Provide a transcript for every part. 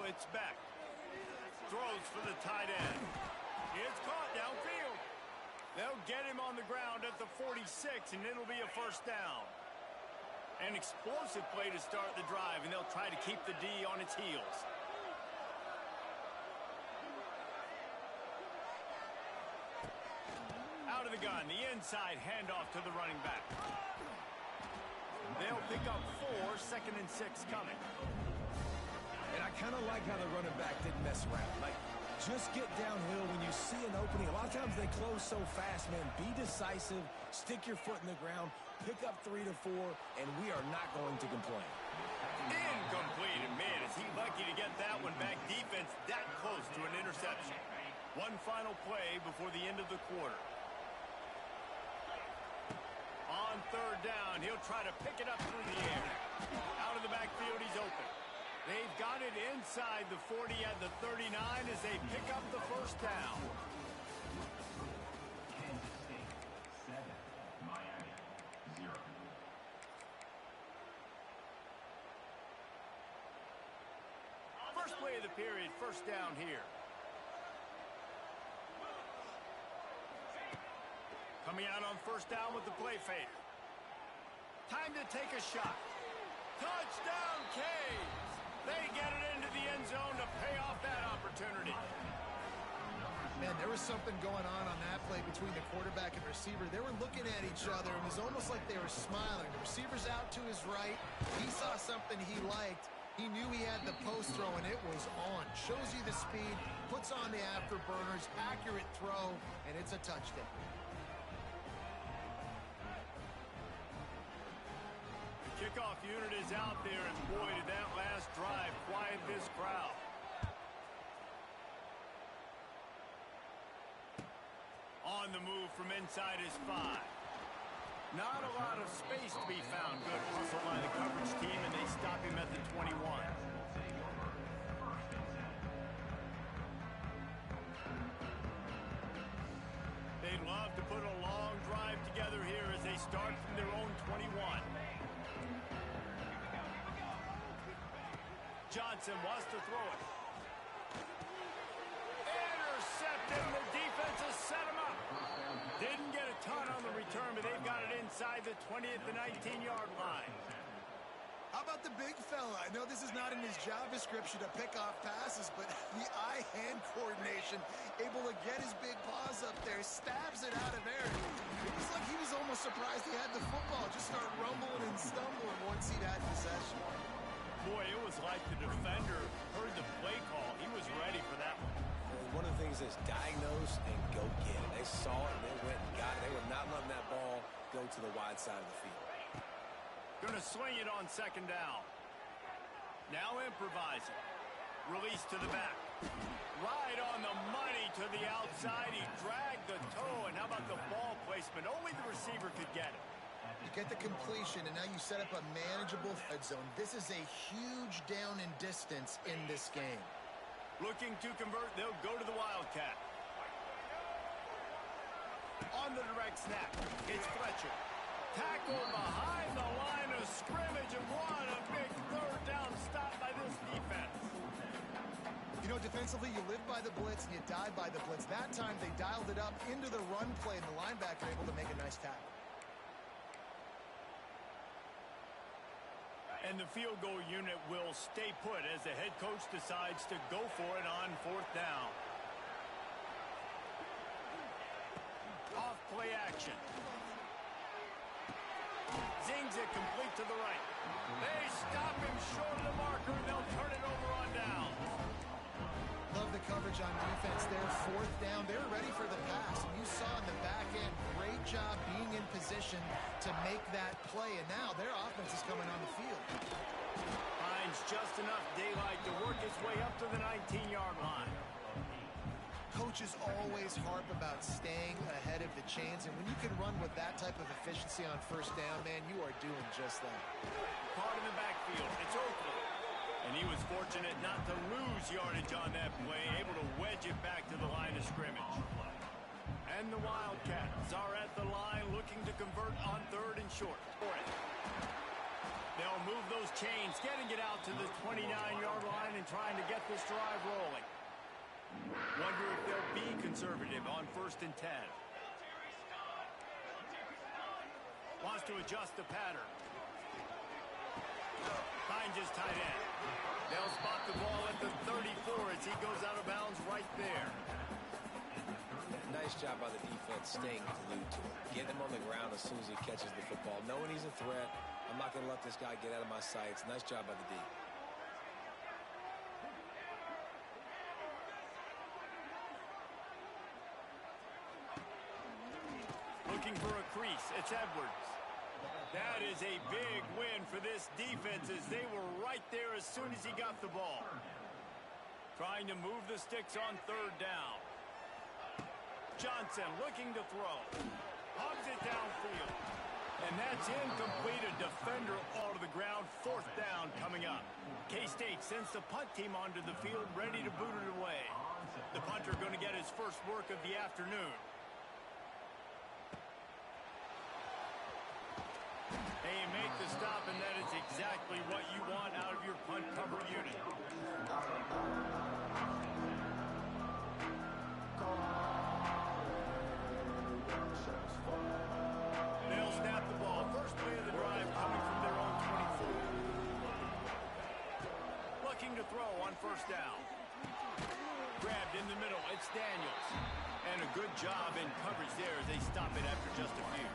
it's Beck. Throws for the tight end. It's caught downfield. They'll get him on the ground at the 46, and it'll be a first down. An explosive play to start the drive, and they'll try to keep the D on its heels. Out of the gun, the inside handoff to the running back. They'll pick up 4, 2nd and 6 coming. And I kind of like how the running back didn't mess around. Like, just get downhill when you see an opening. A lot of times they close so fast, man. Be decisive, stick your foot in the ground, pick up 3 to 4, and we are not going to complain. Incomplete. And man, is he lucky to get that one back. Defense that close to an interception. One final play before the end of the quarter. On 3rd down, he'll try to pick it up through the air. Out of the backfield, he's open. They've got it inside the 40 at the 39 as they pick up the first down. Kansas State 7, Miami 0. First play of the period, first down here. Coming out on first down with the play fake. Time to take a shot. Touchdown, Canes! They get it into the end zone to pay off that opportunity. Man, there was something going on that play between the quarterback and receiver. They were looking at each other. It was almost like they were smiling. The receiver's out to his right. He saw something he liked. He knew he had the post throw, and it was on. Shows you the speed, puts on the afterburners, accurate throw, and it's a touchdown. Kickoff unit is out there, and boy, did that last drive quiet this crowd. On the move from inside his 5. Not a lot of space to be found. Good hustle by the coverage team, and they stop him at the 21. They'd love to put a long drive together here as they start from their own 21. Johnson wants to throw it. Intercepted. The defense has set him up. Didn't get a ton on the return, but they've got it inside the 20 at the 19-yard line. How about the big fella? I know this is not in his job description to pick off passes, but the eye-hand coordination, able to get his big paws up there, stabs it out of air. It was like he was almost surprised he had the football. Just started rumbling and stumbling once he'd had possession. Boy, it was like the defender heard the play call. He was ready for that one. One of the things is diagnose and go get it. They saw it and they went and got it. They were not letting that ball go to the wide side of the field. Going to swing it on 2nd down. Now improvising. Release to the back. Right on the money to the outside. He dragged the toe, and how about the ball placement? Only the receiver could get it. You get the completion, and now you set up a manageable red zone. This is a huge down in distance in this game. Looking to convert, they'll go to the Wildcat. On the direct snap, it's Fletcher. Tackled behind the line of scrimmage, and what a big 3rd down stop by this defense. You know, defensively, you live by the blitz and you die by the blitz. That time, they dialed it up into the run play, and the linebacker able to make a nice tackle. And the field goal unit will stay put as the head coach decides to go for it on 4th down. Off play action. Zings it complete to the right. They stop him short of the marker, and they'll turn it over on down. Love the coverage on defense there. 4th down. They were ready for the pass. And you saw in the back end, great job being in position to make that play. And now their offense is coming on the field. Finds just enough daylight to work his way up to the 19-yard line. Coaches always harp about staying ahead of the chains. And when you can run with that type of efficiency on 1st down, man, you are doing just that. Caught in the backfield. It's Oakland. And he was fortunate not to lose yardage on that play, able to wedge it back to the line of scrimmage. And the Wildcats are at the line looking to convert on 3rd and short. They'll move those chains, getting it out to the 29-yard line and trying to get this drive rolling. Wonder if they'll be conservative on 1st and 10. Wants to adjust the pattern. Finds his tight end. They'll spot the ball at the 34 as he goes out of bounds right there. Nice job by the defense staying glued to him. Getting him on the ground as soon as he catches the football. Knowing he's a threat, I'm not going to let this guy get out of my sights. Nice job by the D. Looking for a crease. It's Edwards. That is a big win for this defense as they were right there as soon as he got the ball. Trying to move the sticks on 3rd down. Johnson looking to throw. Hogs it downfield. And that's incomplete. A defender all to the ground. 4th down coming up. K-State sends the punt team onto the field, ready to boot it away. The punter going to get his first work of the afternoon. Hey, make the stop, and that is exactly what you want out of your punt cover unit. They'll snap the ball. First play of the drive coming from their own 24. Looking to throw on 1st down. Grabbed in the middle. It's Daniels. And a good job in coverage there as they stop it after just a few.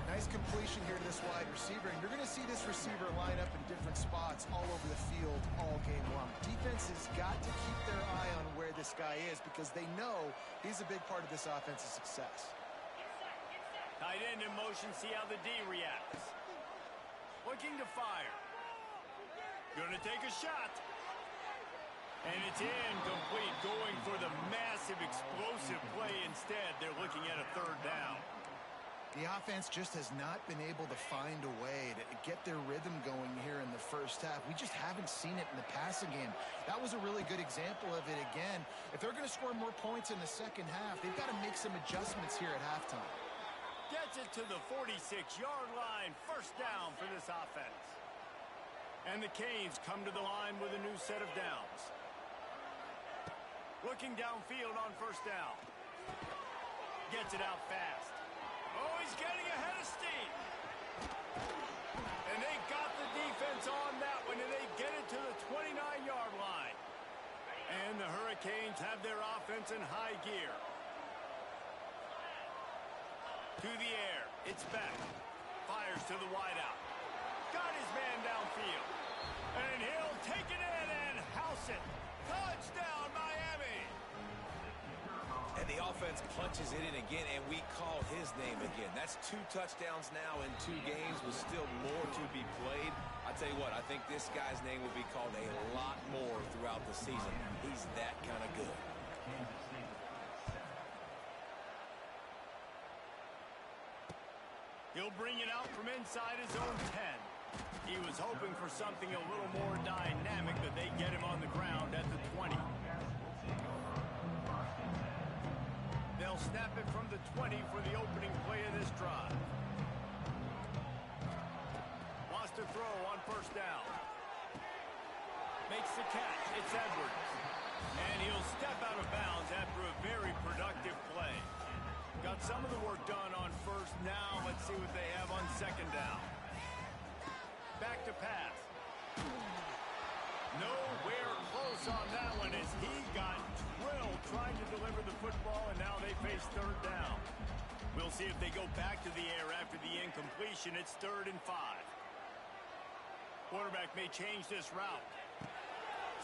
Nice completion here to this wide receiver, and you're going to see this receiver line up in different spots all over the field all game long. Defense has got to keep their eye on where this guy is because they know he's a big part of this offense's success. Tight end in motion, see how the D reacts. Looking to fire. Gonna take a shot. And it's incomplete, going for the massive explosive play instead. They're looking at a 3rd down. The offense just has not been able to find a way to get their rhythm going here in the 1st half. We just haven't seen it in the passing game. That was a really good example of it again. If they're going to score more points in the 2nd half, they've got to make some adjustments here at halftime. Gets it to the 46-yard line. 1st down for this offense. And the Canes come to the line with a new set of downs. Looking downfield on 1st down. Gets it out fast. Oh, he's getting ahead of steam. And they got the defense on that one, and they get it to the 29-yard line. And the Hurricanes have their offense in high gear. To the air. It's Beck. Fires to the wideout. Got his man downfield. And he'll take it in and house it. Touchdown, Miami. And the offense punches it in again, and we call his name again. That's 2 touchdowns now in 2 games with still more to be played. I tell you what, I think this guy's name will be called a lot more throughout the season. He's that kind of good. He'll bring it out from inside his own 10. He was hoping for something a little more dynamic, but they get him on the ground at the 20. They'll snap it from the 20 for the opening play of this drive. Wants to throw on 1st down. Makes the catch. It's Edwards. And he'll step out of bounds after a very productive play. Got some of the work done on 1st. Now let's see what they have on 2nd down. Back to pass. Nowhere close on that one as he got drilled trying to deliver the football, and now they face 3rd down. We'll see if they go back to the air after the incompletion. It's 3rd and 5. Quarterback may change this route.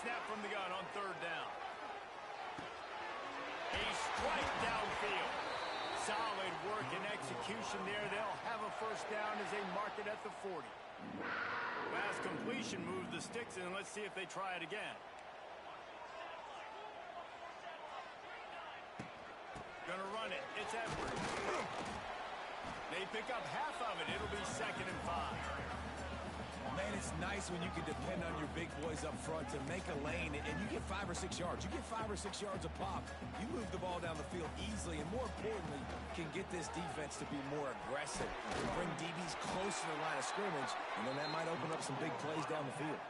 Snap from the gun on 3rd down. A strike downfield. Solid work and execution there. They'll have a 1st down as they mark it at the 40. Last completion moved the sticks, and let's see if they try it again. Gonna run it. It's Edwards. They pick up half of it. It'll be 2nd and 5. Man, it's nice when you can depend on your big boys up front to make a lane, and you get 5 or 6 yards. You get 5 or 6 yards a pop. You move the ball down the field easily, and more importantly, can get this defense to be more aggressive, to bring DBs closer to the line of scrimmage, and then that might open up some big plays down the field.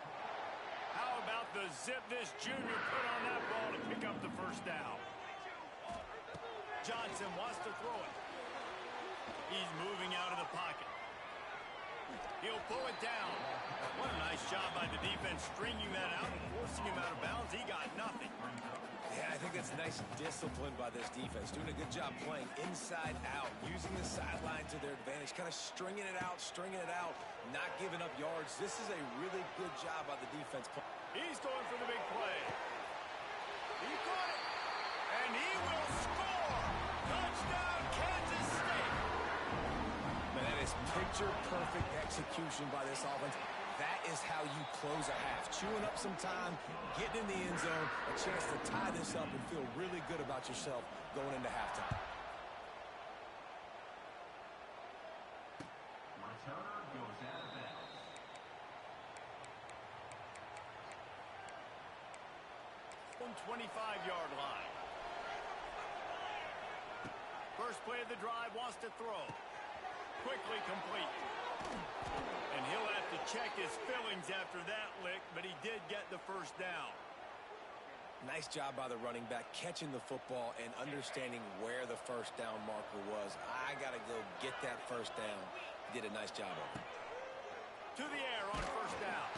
How about the zip this junior put on that ball to pick up the first down? Johnson wants to throw it. He's moving out of the pocket. He'll pull it down. What a nice job by the defense stringing that out and forcing him out of bounds. He got nothing. Yeah, I think that's nice discipline by this defense. Doing a good job playing inside out, using the sideline to their advantage, kind of stringing it out, not giving up yards. This is a really good job by the defense. He's going for the big play. He caught it. And he will score. Touchdown, Kansas State. Man, that is picture-perfect execution by this offense. That is how you close a half. Chewing up some time, getting in the end zone, a chance to tie this up and feel really good about yourself going into halftime. Returner goes out of bounds. On 25-yard line. First play of the drive, wants to throw. Quickly complete. And he'll have to check his fillings after that lick, but he did get the first down. Nice job by the running back, catching the football and understanding where the first down marker was. I got to go get that first down. He did a nice job of it. To the air on first down.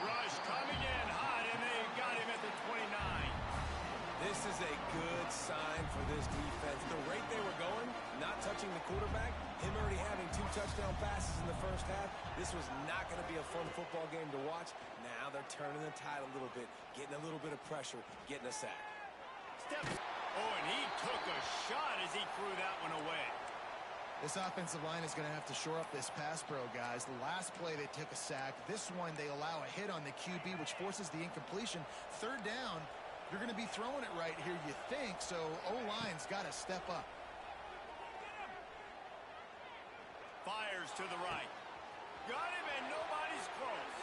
Rush coming in hot, and they got him at the 29. This is a good sign for this defense. The rate they were going, not touching the quarterback, him already having 2 touchdown passes in the first half, this was not going to be a fun football game to watch. Now they're turning the tide a little bit, getting a little bit of pressure, getting a sack. Steps. Oh, and he took a shot as he threw that one away. This offensive line is going to have to shore up this pass pro, guys. The last play they took a sack. This one they allow a hit on the QB, which forces the incompletion. Third down, you're going to be throwing it right here, you think, so O-line's got to step up. Fires to the right. Got him, and nobody's close.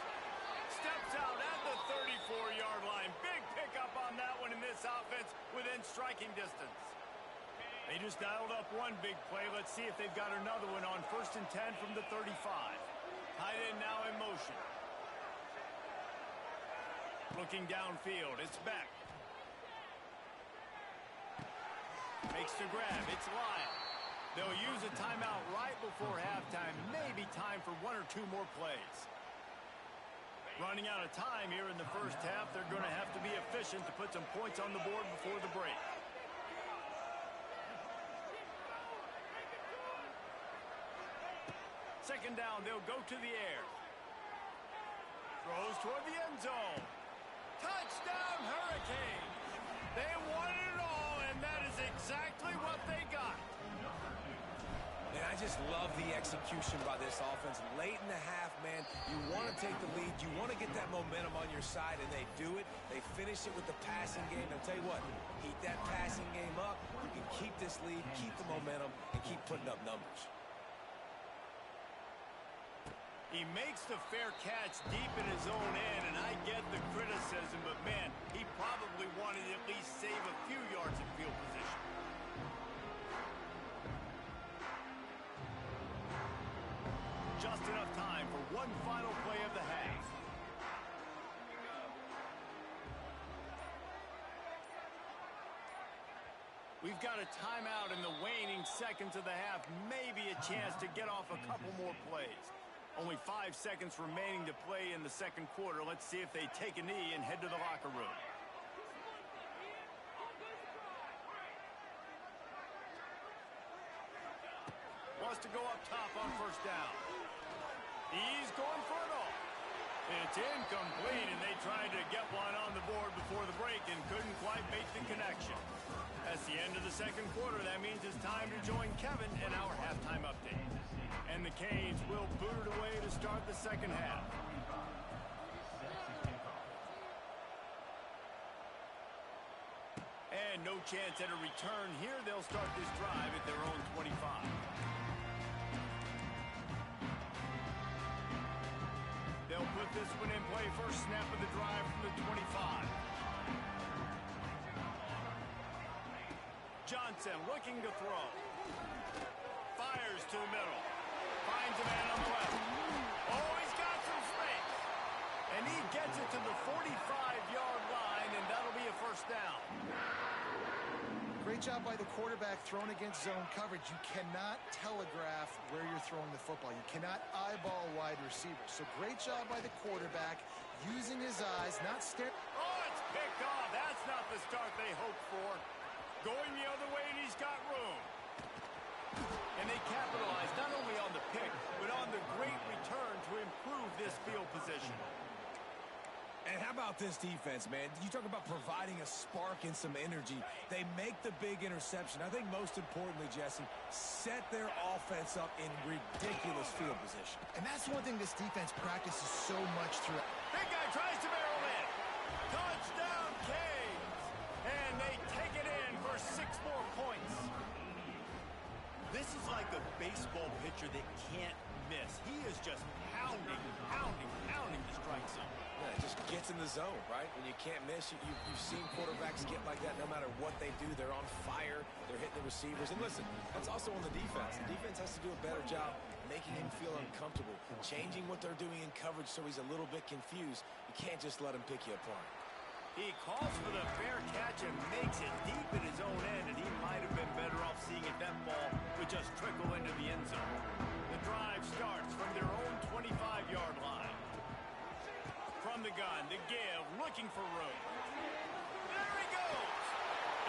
Steps out at the 34-yard line. Big pickup on that one in this offense within striking distance. They just dialed up one big play. Let's see if they've got another one on 1st and 10 from the 35. Tight end now in motion. Looking downfield. It's back. Makes the grab. It's Lyle. They'll use a timeout right before halftime. Maybe time for 1 or 2 more plays. Running out of time here in the first half. They're going to have to be efficient to put some points on the board before the break. Second down, they'll go to the air. Throws toward the end zone. Touchdown, Hurricanes! They won it all, and that is exactly what they got. And I just love the execution by this offense. Late in the half, man, you want to take the lead. You want to get that momentum on your side, and they do it. They finish it with the passing game. I'll tell you what, keep that passing game up. You can keep this lead, keep the momentum, and keep putting up numbers. He makes the fair catch deep in his own end, and I get the criticism, but man, he probably wanted to at least save a few yards in field position. Just enough time for one final play of the half. We've got a timeout in the waning seconds of the half. Maybe a chance to get off a couple more plays. Only 5 seconds remaining to play in the second quarter. Let's see if they take a knee and head to the locker room. Wants to go up top on first down. He's going for it all. It's incomplete, and they tried to get one on the board before the break and couldn't quite make the connection. That's the end of the second quarter. That means it's time to join Kevin in our halftime update. And the Canes will boot it away to start the second half. And no chance at a return here. They'll start this drive at their own 25. with this one in play. First snap of the drive from the 25. Johnson looking to throw. Fires to the middle. Finds a man on the left. Oh, he's got some space. And he gets it to the 45-yard line, and that'll be a first down. Great job by the quarterback thrown against zone coverage. You cannot telegraph where you're throwing the football. You cannot eyeball wide receivers. So great job by the quarterback using his eyes, not staring. Oh, it's picked off. That's not the start they hoped for. Going the other way, and he's got room. And they capitalize not only on the pick, but on the great return to improve this field position. And how about this defense, man? You talk about providing a spark and some energy. They make the big interception. I think most importantly, Jesse, set their offense up in ridiculous field position. And that's one thing this defense practices so much throughout. Big guy tries to barrel in. Touchdown, Canes. And they take it in for 6 more points. This is like a baseball pitcher that can't miss. He is just pounding the strike zone. Yeah, it just gets in the zone, right? When you can't miss, you've seen quarterbacks get like that no matter what they do. They're on fire. They're hitting the receivers. And listen, that's also on the defense. The defense has to do a better job making him feel uncomfortable, changing what they're doing in coverage so he's a little bit confused. You can't just let him pick you apart. He calls for the fair catch and makes it deep in his own end, and he might have been better off seeing if that ball would just trickle into the end zone. The drive starts from their own 25-yard line. From the gun, the give, looking for room. There he goes.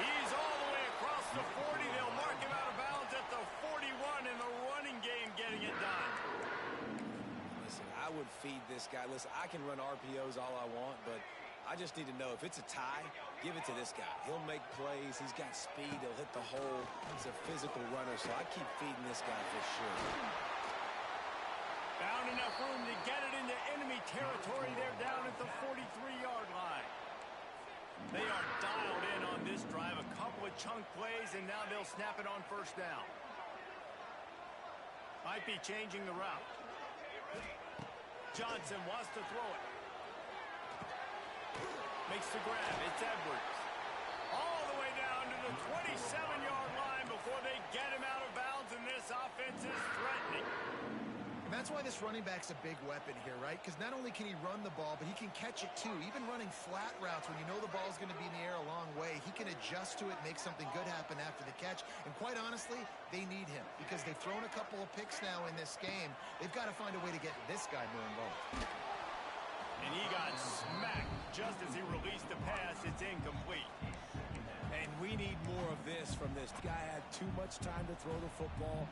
He's all the way across the 40. They'll mark him out of bounds at the 41 in the running game, getting it done. Listen, I would feed this guy. Listen, I can run RPOs all I want, but I just need to know if it's a tie, give it to this guy. He'll make plays. He's got speed. He'll hit the hole. He's a physical runner, so I keep feeding this guy for sure. Found enough room to get it into enemy territory. They're down at the 43-yard line. They are dialed in on this drive. A couple of chunk plays, and now they'll snap it on first down. Might be changing the route. Johnson wants to throw it. Makes the grab. It's Edwards. All the way down to the 27-yard line before they get him out of bounds, and this offense is threatening. And that's why this running back's a big weapon here, right? Because not only can he run the ball, but he can catch it too. Even running flat routes when you know the ball's going to be in the air a long way, he can adjust to it, make something good happen after the catch. And quite honestly, they need him because they've thrown a couple of picks now in this game. They've got to find a way to get this guy more involved. And he got smacked just as he released the pass. It's incomplete. And we need more of this from this guy. Had too much time to throw the football.